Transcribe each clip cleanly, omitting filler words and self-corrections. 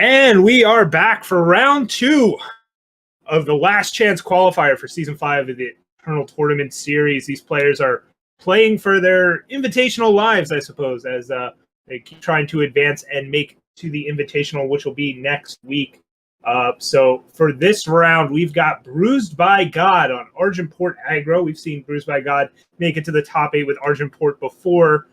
And we are back for round 2 of the last chance qualifier for season 5 of the Eternal Tournament series. These players are playing for their invitational lives, I suppose, as they keep trying to advance and make to the invitational, which will be next week. So for this round, we've got BruisedbyGod on Argenport aggro. We've seen BruisedbyGod make it to the top 8 with Argenport before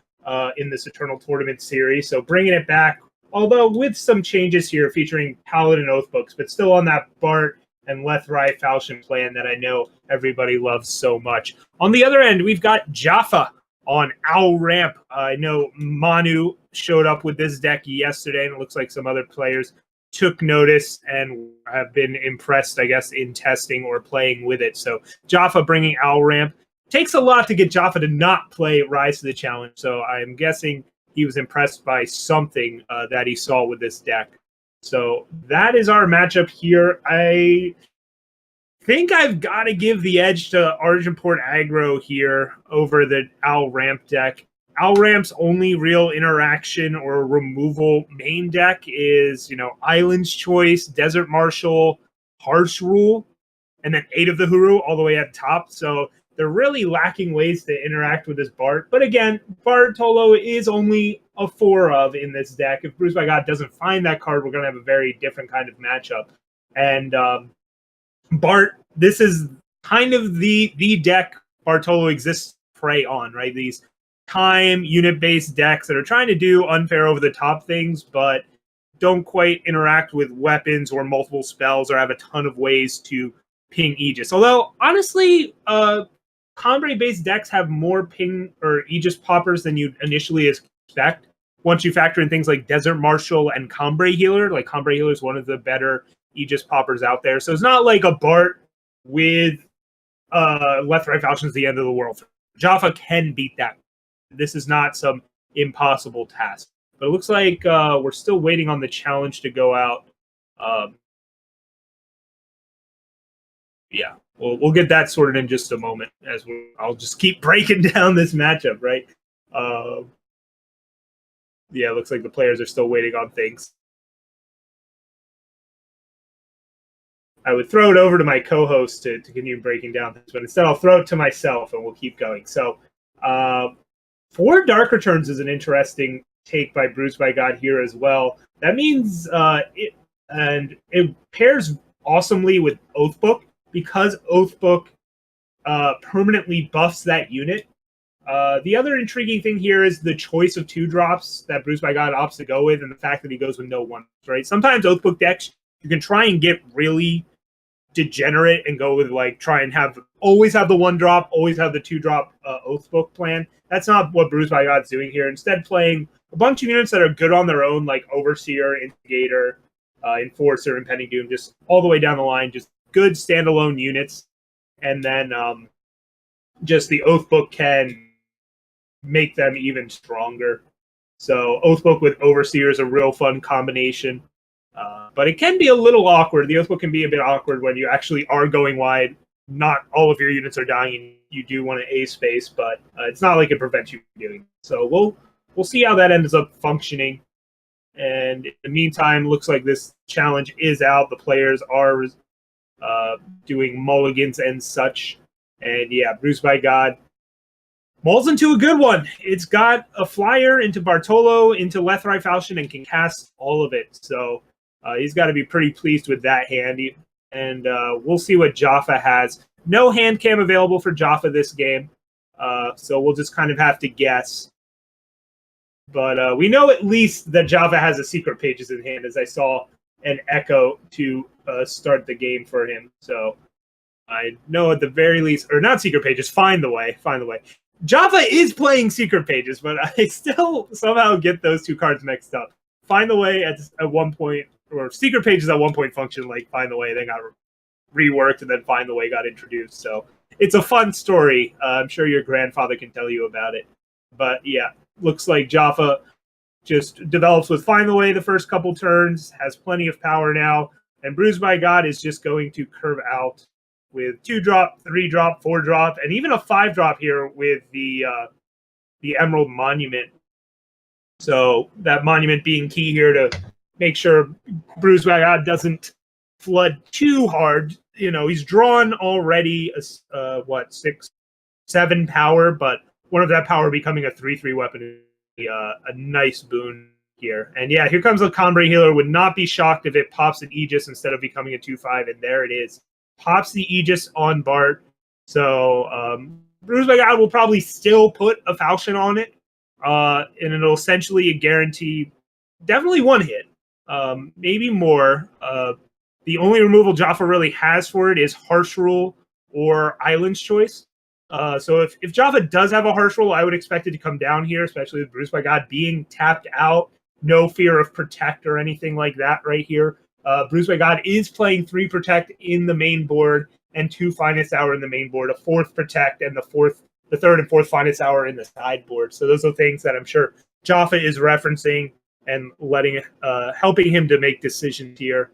in this Eternal Tournament series. So bringing it back, although with some changes here featuring Paladin Oathbooks, but still on that Bart and Lethrai Falchion plan that I know everybody loves so much. On the other end, we've got Jaffa on aReNGee. I know Manu showed up with this deck yesterday, and it looks like some other players took notice and have been impressed, I guess, in testing or playing with it. So Jaffa bringing aReNGee. Takes a lot to get Jaffa to not play Rise to the Challenge, so I'm guessing he was impressed by something that he saw with this deck. So that is our matchup here. I think I've got to give the edge to Argenport aggro here over the aReNGee deck. aReNGee's only real interaction or removal main deck is, Island's Choice, Desert Marshal, Harsh Rule, and then 8 of the Huru all the way at top. So they're really lacking ways to interact with this Bart. But again, Bartolo is only a 4 of in this deck. If BruisedbyGod doesn't find that card, we're going to have a very different kind of matchup. And Bart, this is kind of the deck Bartolo exists to prey on, right? These time unit-based decks that are trying to do unfair over-the-top things, but don't quite interact with weapons or multiple spells or have a ton of ways to ping Aegis. Although, honestly, Combrei-based decks have more ping or Aegis poppers than you'd initially expect. Once you factor in things like Desert Marshal and Combrei Healer, like Combrei Healer is one of the better Aegis poppers out there. So it's not like a Bart with Lethrai Falchion's the end of the world. Jaffa can beat that. This is not some impossible task. But it looks like we're still waiting on the challenge to go out. Yeah, we'll get that sorted in just a moment. I'll just keep breaking down this matchup, right? Yeah, it looks like the players are still waiting on things. I would throw it over to my co-host to continue breaking down this, but instead I'll throw it to myself and we'll keep going. So, 4 Dark Returns is an interesting take by BruisedbyGod here as well. That means it pairs awesomely with Oathbook, because Oathbook permanently buffs that unit. The other intriguing thing here is the choice of 2 drops that BruisedbyGod opts to go with, and the fact that he goes with no 1, right? Sometimes Oathbook decks, you can try and get really degenerate and go with try and always have the 1 drop, always have the 2 drop Oathbook plan. That's not what BruisedbyGod's doing here. Instead, playing a bunch of units that are good on their own, like Overseer, Instigator, Enforcer, Impending Doom, just all the way down the line, just good standalone units. And then just the Oathbook can make them even stronger. So Oathbook with Overseer is a real fun combination. But it can be a little awkward. The Oathbook can be a bit awkward when you actually are going wide. Not all of your units are dying, and you do want an A space, but it's not like it prevents you from doing it. So we'll see how that ends up functioning. And in the meantime, looks like this challenge is out. The players are doing mulligans and such. And yeah, BruisedbyGod mauls into a good one. It's got a flyer into Bartolo, into Lethrai Falchion, and can cast all of it. So he's got to be pretty pleased with that hand. And we'll see what Jaffa has. No hand cam available for Jaffa this game. So we'll just kind of have to guess. But we know at least that Jaffa has a Secret Pages in hand, as I saw an echo to start the game for him. So I know at the very least, or not Secret Pages, Find the Way. Jaffa is playing Secret Pages, but I still somehow get those 2 cards mixed up. Find the Way at one point, or Secret Pages at one point functioned like Find the Way, then got reworked, and then Find the Way got introduced. So it's a fun story. I'm sure your grandfather can tell you about it. But yeah, looks like Jaffa just develops with Find the Way the first couple turns, has plenty of power now, and BruisedbyGod is just going to curve out with 2-drop, 3-drop, 4-drop, and even a 5-drop here with the Emerald Monument. So that Monument being key here to make sure BruisedbyGod doesn't flood too hard. You know, he's drawn already what 6-7 power, but one of that power becoming a 3/3 weapon is a nice boon here. And yeah, here comes the Combrei Healer. Would not be shocked if it pops an Aegis instead of becoming a 2/5, and there it is. Pops the Aegis on Bart. So BruisedbyGod will probably still put a Falchion on it, and it'll essentially guarantee definitely one hit, maybe more. The only removal Jaffa really has for it is Harsh Rule or Island's Choice. So if Jaffa does have a Harsh Rule, I would expect it to come down here, especially with BruisedbyGod being tapped out. No fear of Protect or anything like that right here. BruisedbyGod is playing 3 Protect in the main board and 2 Finest Hour in the main board, a 4th Protect and the 3rd and 4th Finest Hour in the sideboard. So those are things that I'm sure Jaffa is referencing and helping him to make decisions here,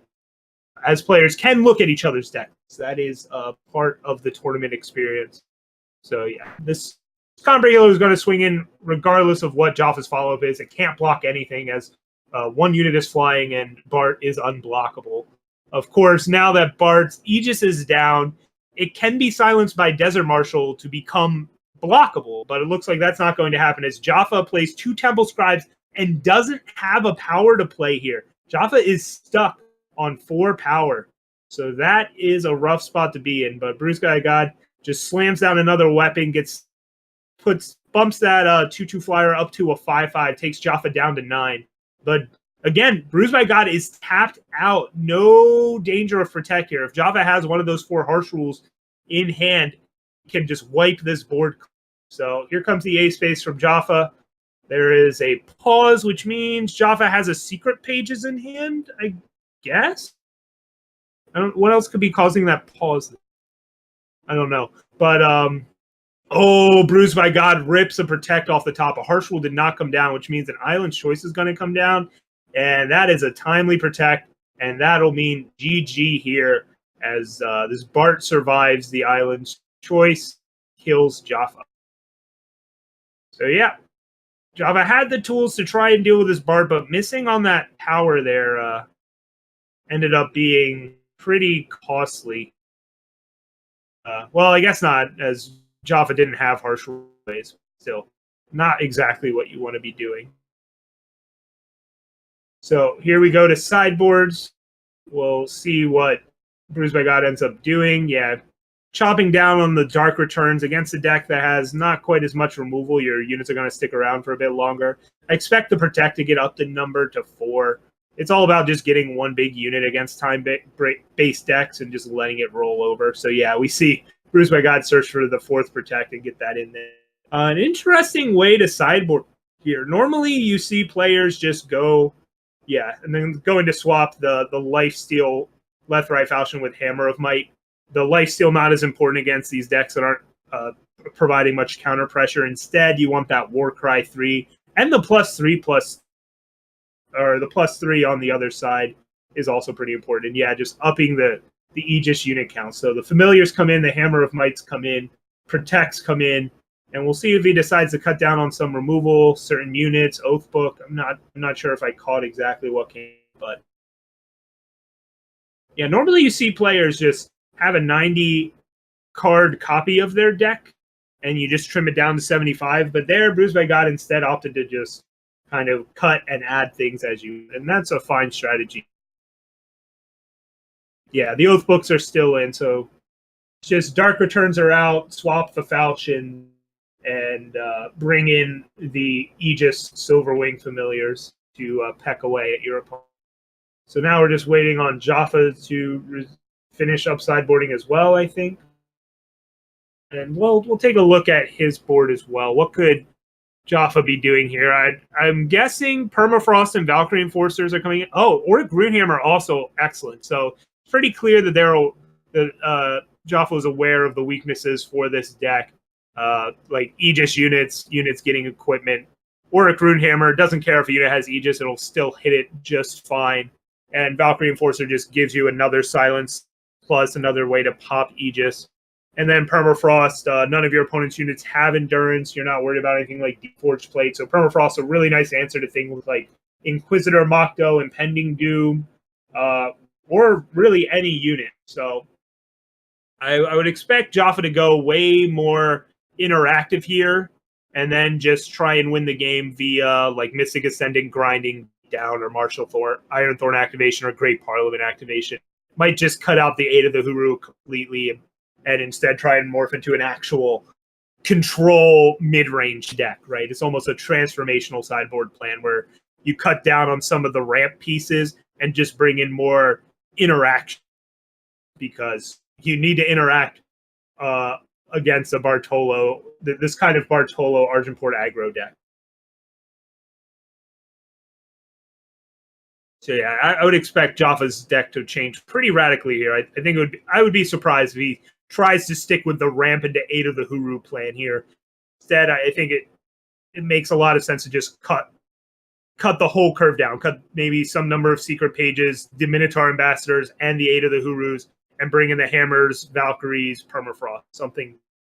as players can look at each other's decks. That is part of the tournament experience. So yeah, this Combrei Healer is going to swing in regardless of what Jaffa's follow-up is. It can't block anything as 1 unit is flying and Bart is unblockable. Of course, now that Bart's Aegis is down, it can be silenced by Desert Marshal to become blockable, but it looks like that's not going to happen as Jaffa plays 2 Temple Scribes and doesn't have a power to play here. Jaffa is stuck on 4 power. So that is a rough spot to be in, but BruisedbyGod just slams down another weapon, bumps that 2/2 flyer up to a 5/5, takes Jaffa down to 9. But again, BruisedbyGod is tapped out. No danger of Protect here. If Jaffa has one of those 4 Harsh Rules in hand, he can just wipe this board. So here comes the ace space from Jaffa. There is a pause, which means Jaffa has a Secret Pages in hand, I guess. What else could be causing that pause? I don't know. But, BruisedbyGod rips a Protect off the top. A Harsh Rule did not come down, which means an Island's Choice is going to come down. And that is a timely Protect. And that'll mean GG here as this Bart survives the Island's Choice, kills Jaffa. So, yeah. Jaffa had the tools to try and deal with this Bart, but missing on that power there ended up being pretty costly. Well, I guess not, as Jaffa didn't have Harsh Rules. Still, not exactly what you want to be doing. So here we go to sideboards. We'll see what BruisedbyGod ends up doing. Yeah, chopping down on the Dark Returns against a deck that has not quite as much removal. Your units are going to stick around for a bit longer. I expect the Protect to get up the number to 4. It's all about just getting one big unit against time-based decks and just letting it roll over. So yeah, we see BruisedbyGod search for the 4th Protect and get that in there. An interesting way to sideboard here. Normally you see players just go, and then going to swap the Lifesteal Left-Right Falchion with Hammer of Might. The Lifesteal not as important against these decks that aren't providing much counter pressure. Instead, you want that Warcry 3 and the +3 or the +3 on the other side is also pretty important. And yeah, just upping the Aegis unit count. So the Familiars come in, the Hammer of Mights come in, Protects come in, and we'll see if he decides to cut down on some removal, certain units, Oathbook. I'm not sure if I caught exactly what came, but yeah, normally you see players just have a 90 card copy of their deck and you just trim it down to 75, but there BruisedbyGod instead opted to just kind of cut and add things as you, and that's a fine strategy. Yeah, the Oath Books are still in, so just Dark Returns are out, swap the Falchion, and bring in the Aegis Silverwing Familiars to peck away at your opponent. So now we're just waiting on Jaffa to finish up sideboarding as well, I think. And we'll take a look at his board as well. What could Jaffa be doing here? I'm guessing Permafrost and Valkyrie Enforcers are coming in. Oh, or Grunehammer also excellent. So it's pretty clear that Jaffa is aware of the weaknesses for this deck. Like Aegis units getting equipment. Or a Grunehammer, doesn't care if a unit has Aegis, it'll still hit it just fine. And Valkyrie Enforcer just gives you another silence plus another way to pop Aegis. And then Permafrost, none of your opponent's units have Endurance. You're not worried about anything like Deep Forge Plate. So Permafrost, a really nice answer to things like Inquisitor, Mokdo, Impending Doom, or really any unit. So I would expect Jaffa to go way more interactive here, and then just try and win the game via like Mystic Ascendant grinding down, or Martial Iron Thorn activation, or Great Parliament activation. Might just cut out the 8 of the Huru completely, and instead try and morph into an actual control mid-range deck, right? It's almost a transformational sideboard plan where you cut down on some of the ramp pieces and just bring in more interaction, because you need to interact against a Bartolo, this kind of Bartolo Argenport aggro deck. So yeah, I would expect Jaffa's deck to change pretty radically here. I think I would be surprised if he tries to stick with the ramp into 8 of the Huru plan here. Instead, I think it makes a lot of sense to just cut the whole curve down, cut maybe some number of secret pages, the Minotaur Ambassadors, and the 8 of the Hurus, and bring in the Hammers, Valkyries, Permafrost,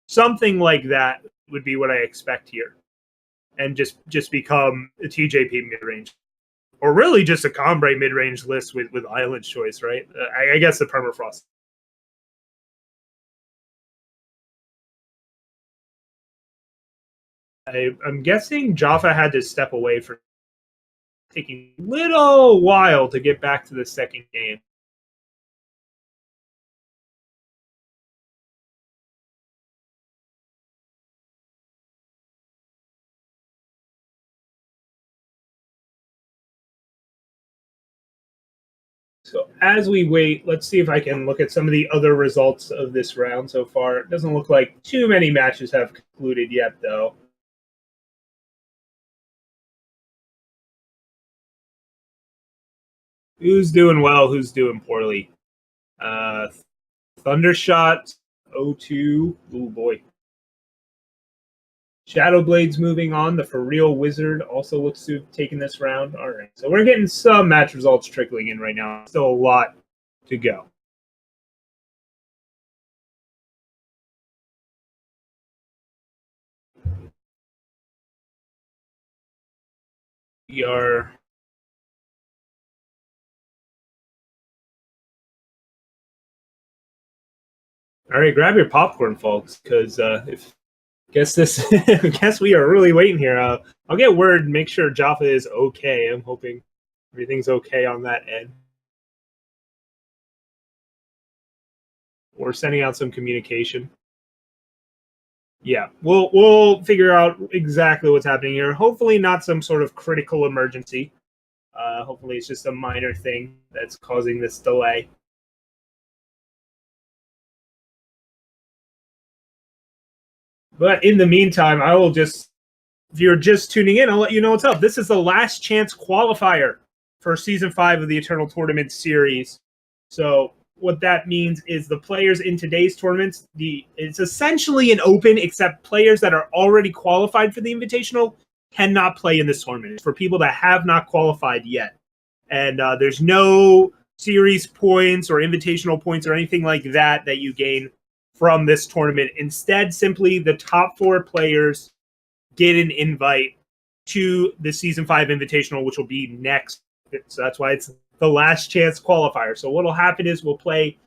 something like that would be what I expect here, and just become a TJP mid-range, or really just a Combrei mid-range list with Island choice, right? I guess the Permafrost. I'm guessing Jaffa had to step away for taking a little while to get back to the second game. So as we wait, let's see if I can look at some of the other results of this round so far. It doesn't look like too many matches have concluded yet, though. Who's doing well? Who's doing poorly? Thundershot 0-2. Oh boy. Shadowblade's moving on. The For Real Wizard also looks to have taken this round. All right. So we're getting some match results trickling in right now. Still a lot to go. We are... All right, grab your popcorn, folks, because guess we are really waiting here. I'll get word, make sure Jaffa is okay. I'm hoping everything's okay on that end. We're sending out some communication. Yeah, we'll figure out exactly what's happening here. Hopefully not some sort of critical emergency. Hopefully it's just a minor thing that's causing this delay. But in the meantime, I will just, if you're just tuning in, I'll let you know what's up. This is the last chance qualifier for Season 5 of the Eternal Tournament series. So what that means is the players in today's tournaments, it's essentially an open, except players that are already qualified for the Invitational cannot play in this tournament. It's for people that have not qualified yet. And there's no series points or invitational points or anything like that that you gain from this tournament. Instead, simply the top 4 players get an invite to the Season 5 Invitational, which will be next. So that's why it's the last chance qualifier. So what will happen is we'll play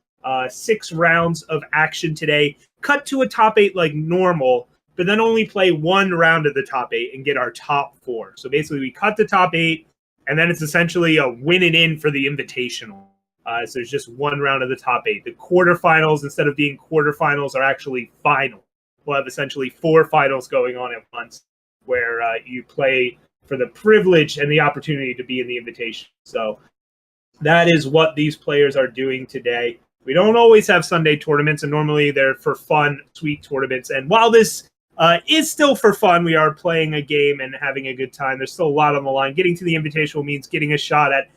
6 rounds of action today, cut to a top 8 like normal, but then only play 1 round of the top 8 and get our top 4. So basically we cut the top 8, and then it's essentially a win and in for the Invitational. So there's just 1 round of the top 8. The quarterfinals, instead of being quarterfinals, are actually final. We'll have essentially 4 finals going on at once, where you play for the privilege and the opportunity to be in the invitation. So that is what these players are doing today. We don't always have Sunday tournaments, and normally they're for fun, sweet tournaments. And while this is still for fun, we are playing a game and having a good time. There's still a lot on the line. Getting to the Invitational means getting a shot at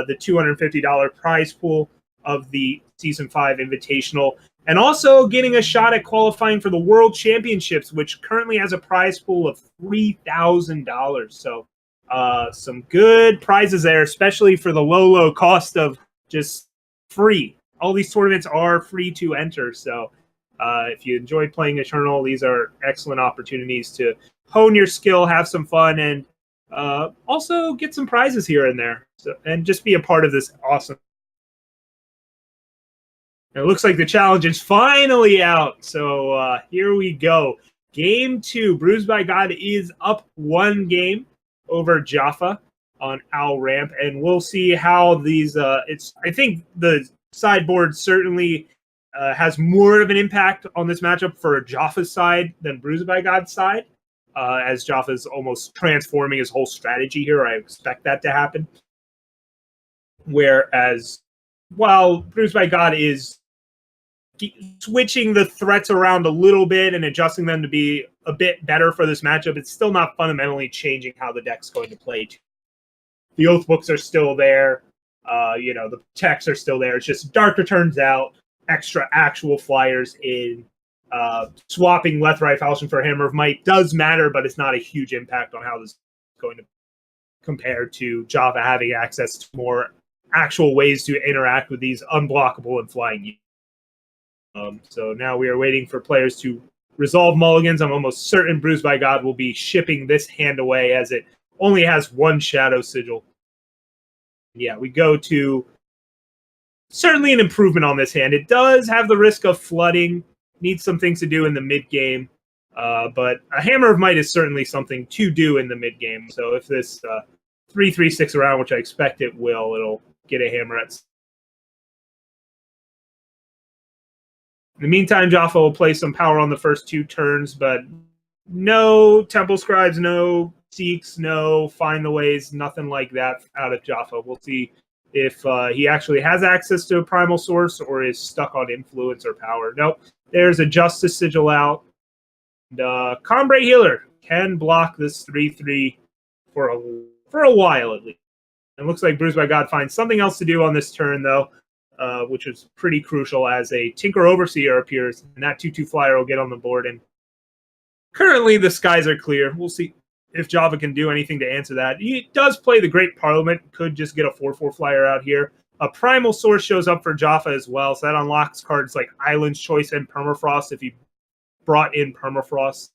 the $250 prize pool of the Season 5 Invitational, and also getting a shot at qualifying for the World Championships, which currently has a prize pool of $3,000. So some good prizes there, especially for the low cost of just free. All these tournaments are free to enter. So if you enjoy playing Eternal, these are excellent opportunities to hone your skill, have some fun, and also get some prizes here and there, and just be a part of this awesome. And it looks like the challenge is finally out. So here we go. Game 2. BruisedbyGod is up 1 game over Jaffa on aReNGee, and we'll see how these. I think the sideboard certainly has more of an impact on this matchup for Jaffa's side than BruisedbyGod's side, as Jaffa's almost transforming his whole strategy here. I expect that to happen. Whereas, while BruisedbyGod is switching the threats around a little bit and adjusting them to be a bit better for this matchup, it's still not fundamentally changing how the deck's going to play. The oath books are still there. The texts are still there. It's just Dark Returns out, extra actual flyers in. Swapping Lethrai Falchion for Hammer of Might does matter, but it's not a huge impact on how this is going to compare to Jaffa having access to more actual ways to interact with these unblockable and flying units. So now we are waiting for players to resolve mulligans. I'm almost certain BruisedbyGod will be shipping this hand away, as it only has 1 Shadow Sigil. Yeah, we go to certainly an improvement on this hand. It does have the risk of flooding, needs some things to do in the mid-game, but a Hammer of Might is certainly something to do in the mid-game. So if this 3-3 sticks around, which I expect it will, it'll get a hammer at. In the meantime, Jaffa will play some power on the first 2 turns, but no Temple Scribes, no Seeks, no Find the Ways, nothing like that out of Jaffa. We'll see if he actually has access to a Primal Source or is stuck on Influence or Power. Nope. There's a Justice Sigil out. And Combrate Healer can block this 3-3 for a while at least. It looks like BruisedbyGod finds something else to do on this turn, though. Which is pretty crucial, as a Tinker Overseer appears, and that 2/2 flyer will get on the board. And currently, the skies are clear. We'll see if Jaffa can do anything to answer that. He does play the Great Parliament, could just get a 4/4 flyer out here. A Primal Source shows up for Jaffa as well, so that unlocks cards like Island's Choice and Permafrost if he brought in Permafrost.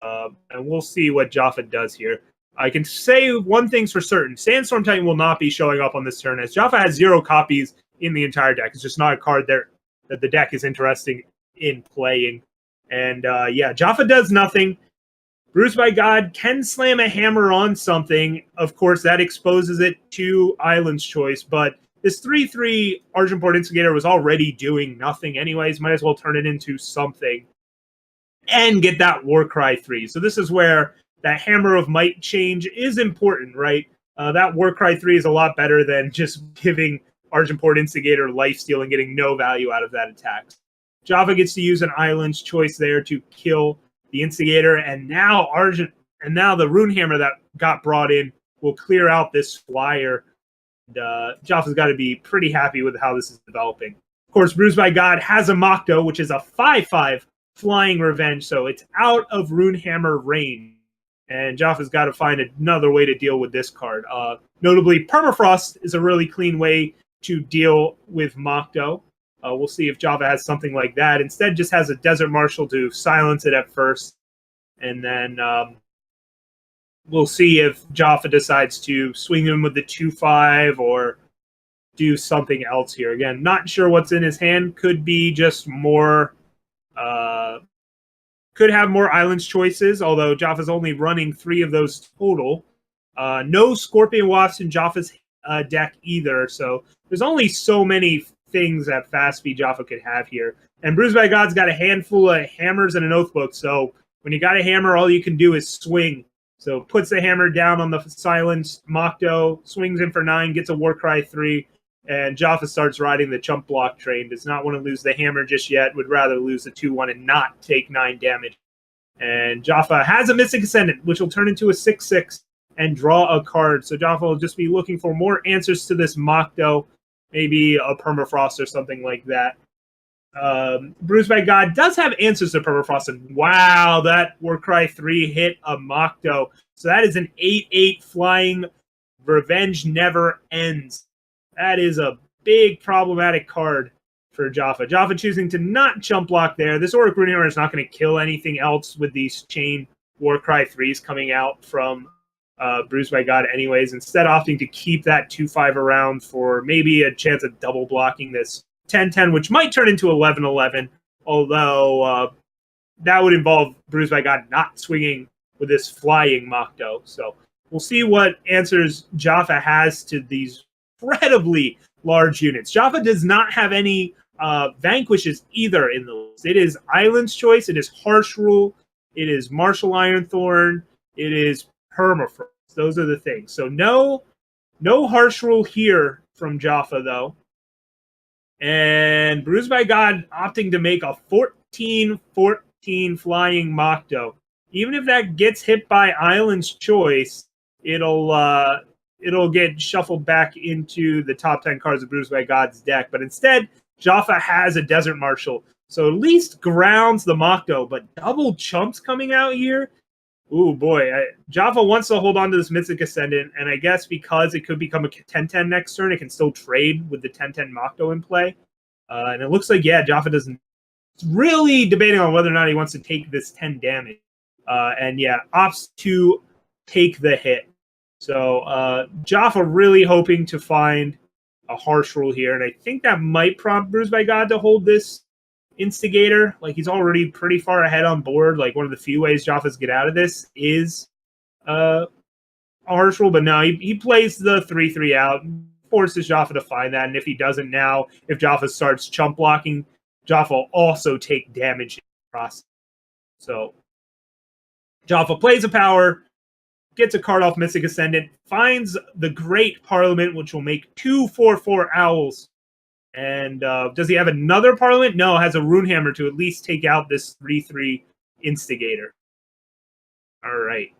And we'll see what Jaffa does here. I can say one thing's for certain. Sandstorm Titan will not be showing up on this turn, as Jaffa has 0 copies in the entire deck. It's just not a card there that the deck is interested in playing. And Jaffa does nothing. BruisedbyGod can slam a hammer on something. Of course, that exposes it to Island's Choice, but this 3/3 Argenport Instigator was already doing nothing anyways. Might as well turn it into something and get that Warcry 3. So this is where that Hammer of Might change is important, right? That Warcry 3 is a lot better than just giving Argenport Instigator lifesteal and getting no value out of that attack. Jaffa gets to use an Island's Choice there to kill the Instigator, and now the Runehammer that got brought in will clear out this flyer. And Jaffa's got to be pretty happy with how this is developing. Of course, BruisedbyGod has a Mokdo, which is a 5/5 flying revenge, so it's out of Runehammer range. And Jaffa's got to find another way to deal with this card. Notably, Permafrost is a really clean way to deal with Mokdo. We'll see if Jaffa has something like that. Instead, just has a Desert Marshal to silence it at first. And then we'll see if Jaffa decides to swing him with the 2/5 or do something else here. Again, not sure what's in his hand. Could be just more... could have more Island's Choices, although Jaffa's only running 3 of those total. No Scorpion Wafts in Jaffa's deck either, so there's only so many things that fast speed Jaffa could have here. And BruisedbyGod's got a handful of hammers and an oath book, so when you got a hammer, all you can do is swing. So puts the hammer down on the silenced Mokdo, swings in for 9, gets a Warcry 3, and Jaffa starts riding the chump block train. Does not want to lose the hammer just yet, would rather lose the 2/1 and not take 9 damage. And Jaffa has a Mystic Ascendant, which will turn into a 6/6 and draw a card. So Jaffa will just be looking for more answers to this Mokdo, maybe a Permafrost or something like that. BruisedbyGod does have answers to Permafrost, and wow, that Warcry 3 hit a Mokdo. So that is an 8/8 flying Revenge Never Ends. That is a big problematic card for Jaffa. Jaffa choosing to not chump block there. This Auric Runehammer is not going to kill anything else with these chain Warcry 3s coming out from Bruised by God anyways, instead opting to keep that 2-5 around for maybe a chance of double blocking this 10-10, which might turn into 11-11, although that would involve Bruised by God not swinging with this flying Machto. So we'll see what answers Jaffa has to these incredibly large units. Jaffa does not have any vanquishes either in the list. It is Island's Choice, it is Harsh Rule, it is Martial Ironthorn, it is Permafrost. Those are the things. So no Harsh Rule here from Jaffa, though. And Bruised by God opting to make a 14-14 flying Machto. Even if that gets hit by Island's Choice, it'll get shuffled back into the top 10 cards of Bruised by God's deck. But instead, Jaffa has a Desert Marshal. So at least grounds the Machto, but double chumps coming out here. Ooh, boy. Jaffa wants to hold on to this Mythic Ascendant, and I guess because it could become a 10-10 next turn, it can still trade with the 10-10 Machto in play. And it looks like, yeah, Jaffa doesn't... really debating on whether or not he wants to take this 10 damage. And yeah, opts to take the hit. So Jaffa really hoping to find a Harsh Rule here, and I think that might prompt Bruised by God to hold this Instigator. Like, he's already pretty far ahead on board. Like, one of the few ways Jaffa's get out of this is a Harsh Rule, but no, he plays the 3-3 out, forces Jaffa to find that, and if he doesn't now, if Jaffa starts chump blocking, Jaffa will also take damage in the process. So Jaffa plays a power, gets a card off Mystic Ascendant, finds the Great Parliament, which will make 2 4/4 Owls. And does he have another Parliament? No, has a Runehammer to at least take out this 3-3 Instigator. All right.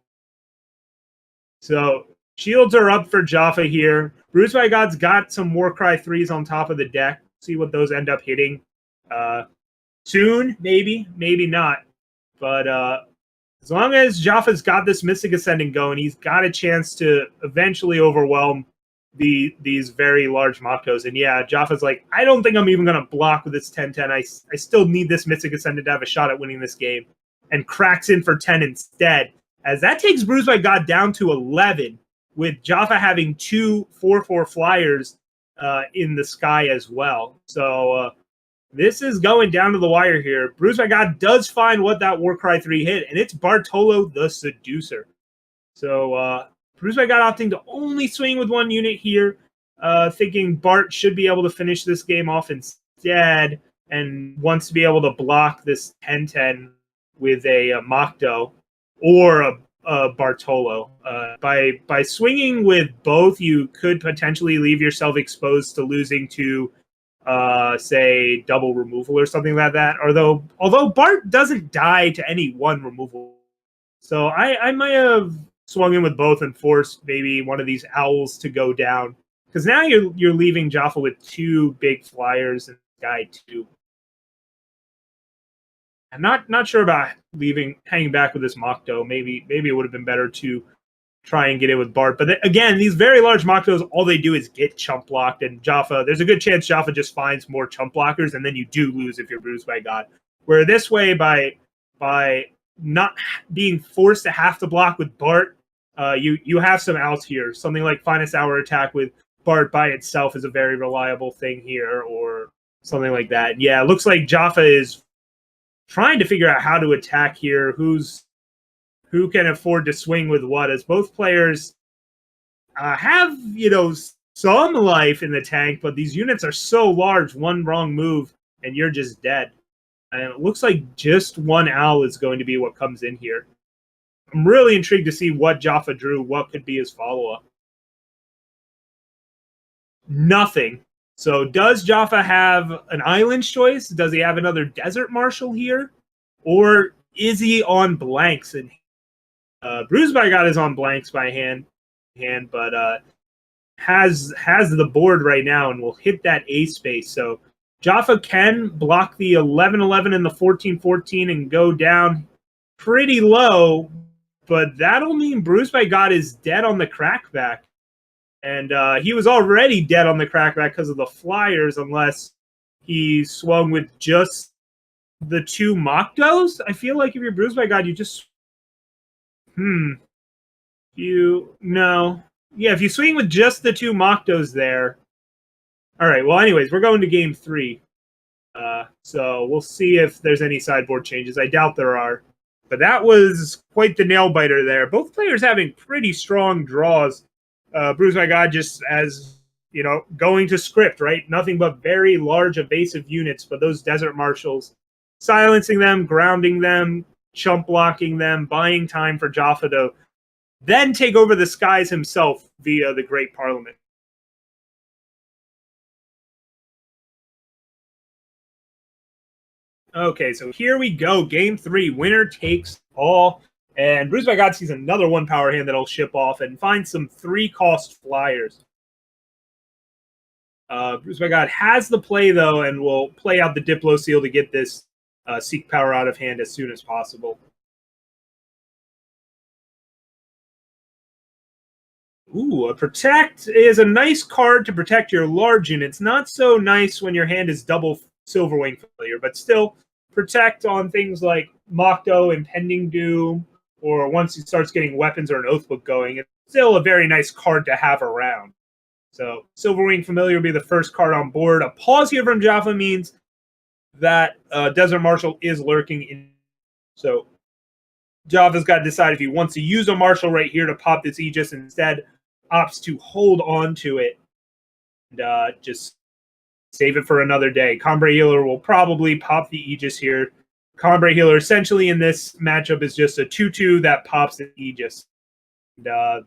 So shields are up for Jaffa here. Bruised by God's got some Warcry 3s on top of the deck. See what those end up hitting. Soon, maybe not. But as long as Jaffa's got this Mystic Ascendant going, he's got a chance to eventually overwhelm these very large Machtos. And yeah, Jaffa's like, I don't think I'm even going to block with this 10-10. I still need this Mystic Ascendant to have a shot at winning this game. And cracks in for 10 instead. As that takes Bruised by God down to 11, with Jaffa having 2 4/4 flyers in the sky as well. So this is going down to the wire here. Bruised by God does find what that Warcry 3 hit, and it's Bartolo the Seducer. So Bruised by God opting to only swing with one unit here, thinking Bart should be able to finish this game off instead, and wants to be able to block this 10-10 with a Machto or a Bartolo. By swinging with both, you could potentially leave yourself exposed to losing to say double removal or something like that. Although Bart doesn't die to any one removal, so I might have swung in with both and forced maybe one of these owls to go down, because now you're leaving Jaffa with 2 big flyers and guy 2. I'm not sure about hanging back with this Machto. Maybe it would have been better to try and get in with Bart. But again, these very large Machtos, all they do is get chump blocked, and Jaffa, there's a good chance Jaffa just finds more chump blockers, and then you do lose if you're Bruised by God. Where this way, by not being forced to have to block with Bart, you have some outs here. Something like Finest Hour Attack with Bart by itself is a very reliable thing here, or something like that. And yeah, it looks like Jaffa is trying to figure out how to attack here. Who can afford to swing with what, as both players have, some life in the tank, but these units are so large, one wrong move, and you're just dead. And it looks like just one owl is going to be what comes in here. I'm really intrigued to see what Jaffa drew, what could be his follow-up. Nothing. So does Jaffa have an Island's Choice? Does he have another Desert Marshal here? Or is he on blanks? And Bruised by God is on blanks by hand, but has the board right now and will hit that A space. So Jaffa can block the 11-11 and the 14-14 and go down pretty low, but that'll mean Bruised by God is dead on the crackback. And he was already dead on the crackback because of the flyers, unless he swung with just the 2 Machtos. I feel like if you're Bruised by God, you just... No. Yeah, if you swing with just the 2 Moctos there. All right, well, anyways, we're going to game 3. So we'll see if there's any sideboard changes. I doubt there are. But that was quite the nail-biter there. Both players having pretty strong draws. BruisedbyGod just as, going to script, right? Nothing but very large evasive units, but those Desert Marshals, silencing them, grounding them, chump blocking them, buying time for Jaffa to then take over the skies himself via the Great Parliament. Okay, so here we go. Game 3. Winner takes all. And BruisedbyGod sees another 1 power hand that'll ship off and find some 3-cost flyers. BruisedbyGod has the play, though, and will play out the Diplo Seal to get this Seek power out of hand as soon as possible. Ooh, a Protect is a nice card to protect your large units. Not so nice when your hand is double Silverwing Familiar, but still protect on things like Mocto, Impending Doom, or once he starts getting weapons or an Oathbook going. It's still a very nice card to have around. So Silverwing Familiar will be the first card on board. A pause here from Jaffa means that Desert Marshal is lurking in. So Jaffa's got to decide if he wants to use a Marshal right here to pop this Aegis, instead opts to hold on to it and just save it for another day. Combrei Healer will probably pop the Aegis here. Combrei Healer essentially in this matchup is just a 2/2 that pops the Aegis. And,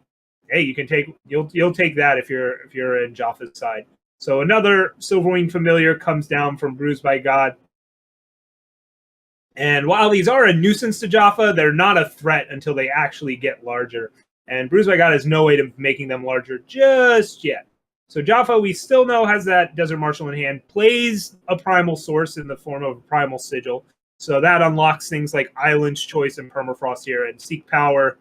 hey, you can take you'll take that if you're in Jaffa's side. So another Silverwing Familiar comes down from BruisedbyGod. And while these are a nuisance to Jaffa, they're not a threat until they actually get larger. And BruisedbyGod has no way of making them larger just yet. So Jaffa, we still know, has that Desert Marshal in hand, plays a Primal Source in the form of a Primal Sigil. So that unlocks things like Island's Choice and Permafrost here, and Seek Power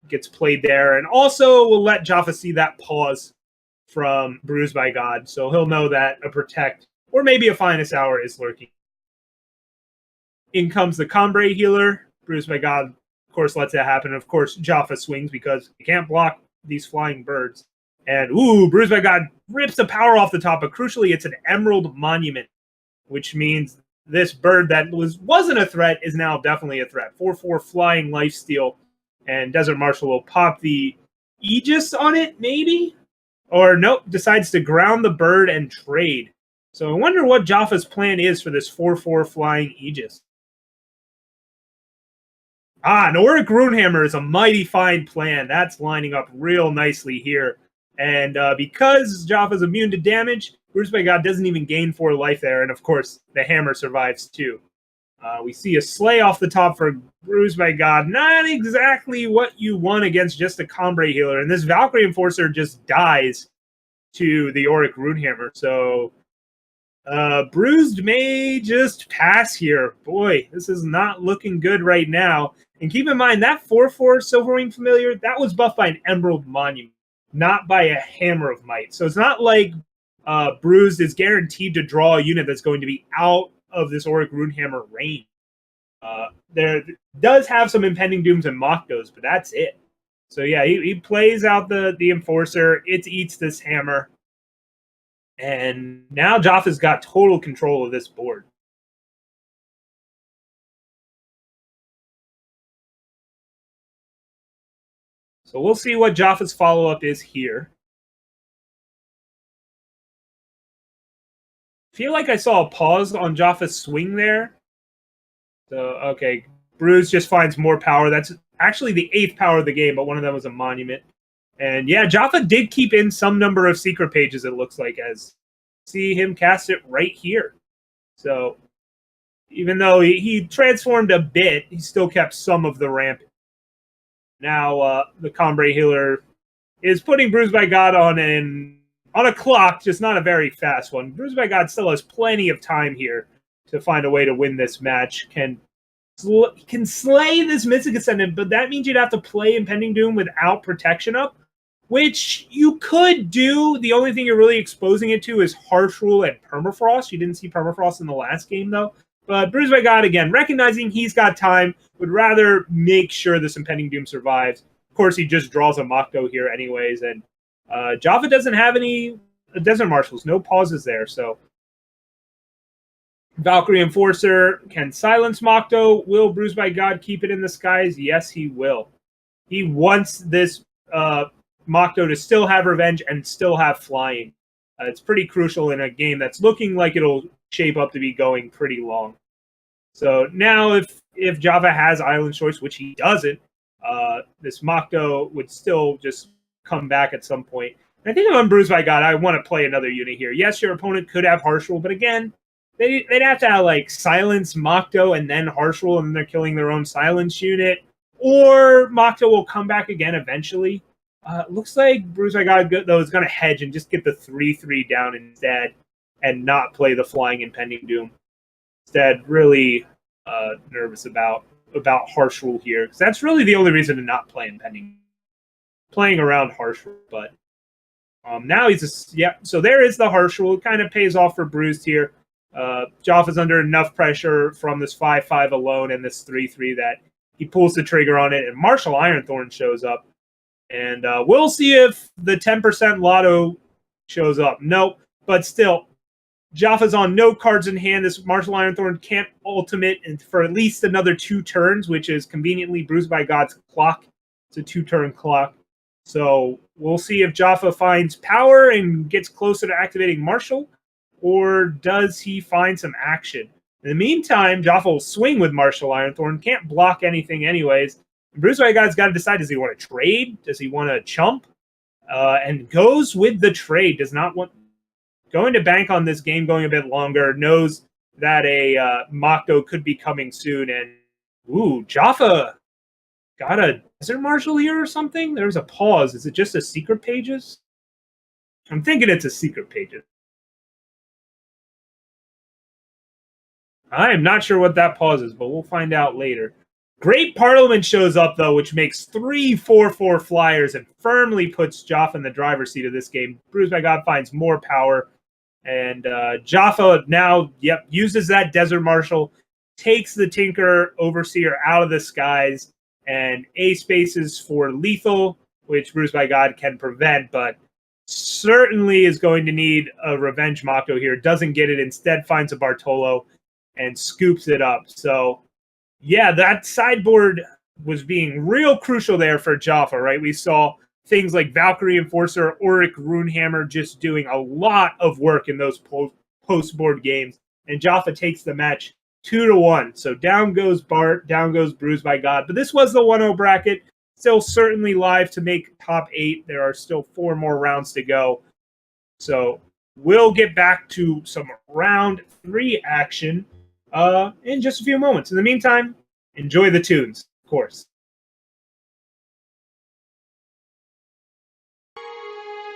gets played there. And also will let Jaffa see that pause from BruisedbyGod, so he'll know that a Protect or maybe a Finest Hour is lurking. In comes the Combrei Healer. BruisedbyGod, of course, lets that happen. Of course, Jaffa swings because he can't block these flying birds. And, BruisedbyGod rips the power off the top, but crucially, it's an Emerald Monument, which means this bird that wasn't a threat is now definitely a threat. 4/4 flying lifesteal, and Desert Marshal will pop the Aegis on it, maybe? Or nope, decides to ground the bird and trade. So I wonder what Jaffa's plan is for this 4/4 flying Aegis. An Auric Runehammer is a mighty fine plan. That's lining up real nicely here. And because Jaffa's immune to damage, BruisedbyGod doesn't even gain 4 life there. And of course, the hammer survives too. We see a Slay off the top for BruisedbyGod. Not exactly what you want against just a Combrei Healer. And this Valkyrie Enforcer just dies to the Auric Runehammer. So Bruised may just pass here. Boy, this is not looking good right now. And keep in mind, that 4/4 Silverwing Familiar, that was buffed by an Emerald Monument, not by a Hammer of Might. So it's not like Bruised is guaranteed to draw a unit that's going to be out of this Auric Runehammer range. There does have some Impending Dooms and Moctos, but that's it. So yeah, he plays out the Enforcer. It eats this hammer. And now Jaffa's got total control of this board. So we'll see what Jaffa's follow-up is here. I feel like I saw a pause on Jaffa's swing there. So, okay, Bruise just finds more power. That's actually the 8th power of the game, but one of them was a monument. And yeah, Jaffa did keep in some number of secret pages, it looks like, as see him cast it right here. So even though he transformed a bit, he still kept some of the ramp. Now the Combrei Healer is putting BruisedbyGod on a clock, just not a very fast one. BruisedbyGod still has plenty of time here to find a way to win this match. Can slay this Mystic Ascendant, but that means you'd have to play Impending Doom without protection up, which you could do. The only thing you're really exposing it to is Harsh Rule and Permafrost. You didn't see Permafrost in the last game, though. But BruisedbyGod, again, recognizing he's got time, would rather make sure this Impending Doom survives. Of course, he just draws a Mako here anyways, and Jaffa doesn't have any Desert Marshals, no pauses there, so Valkyrie Enforcer can silence Mako. Will BruisedbyGod keep it in the skies? Yes, he will. He wants this Mako to still have revenge and still have flying. It's pretty crucial in a game that's looking like it'll shape up to be going pretty long. So now if Jaffa has Island Choice, which he doesn't, this Mako would still just come back at some point. And I think if I'm BruisedbyGod, I want to play another unit here. Yes, your opponent could have Harsh Rule, but again, they'd have to have, like, silence Mako and then Harsh Rule, and then they're killing their own silence unit. Or Mako will come back again eventually. Looks like BruisedbyGod, though, is going to hedge and just get the 3/3 down instead and not play the Flying Impending Doom. Instead, really nervous about Harsh Rule here, because that's really the only reason to not play Impending. Playing around Harsh Rule, but now he's just, so there is the Harsh Rule. It kind of pays off for Bruised here. Jaffa's under enough pressure from this 5/5 alone and this 3/3 that he pulls the trigger on it, and Martial Ironthorn shows up. And we'll see if the 10% Lotto shows up. Nope, but still, Jaffa's on no cards in hand. This Martial Ironthorn can't ultimate for at least another 2 turns, which is conveniently BruisedbyGod's clock. It's a 2-turn clock. So we'll see if Jaffa finds power and gets closer to activating Martial, or does he find some action? In the meantime, Jaffa will swing with Martial Ironthorn. Can't block anything anyways. BruisedbyGod's got to decide, does he want to trade? Does he want to chump? And goes with the trade. Does not want... Going to bank on this game going a bit longer. Knows that a Mako could be coming soon. And, ooh, Jaffa got a Desert Marshal here or something? There's a pause. Is it just a Secret Pages? I'm thinking it's a Secret Pages. I am not sure what that pause is, but we'll find out later. Great Parliament shows up, though, which makes 3 4/4 flyers and firmly puts Jaffa in the driver's seat of this game. BruisedbyGod finds more power, and Jaffa now, uses that Desert Marshal, takes the Tinker Overseer out of the skies, and A spaces for lethal, which BruisedbyGod can prevent, but certainly is going to need a Revenge Mako here. Doesn't get it, instead finds a Bartolo and scoops it up. So, yeah, that sideboard was being real crucial there for Jaffa, right? We saw things like Valkyrie Enforcer, Auric Runehammer just doing a lot of work in those post-board games. And Jaffa takes the match 2-1. So down goes Bart, down goes BruisedbyGod. But this was the 1-0 bracket. Still certainly live to make top 8. There are still 4 more rounds to go. So we'll get back to some round 3 action in just a few moments. In the meantime, enjoy the tunes, of course.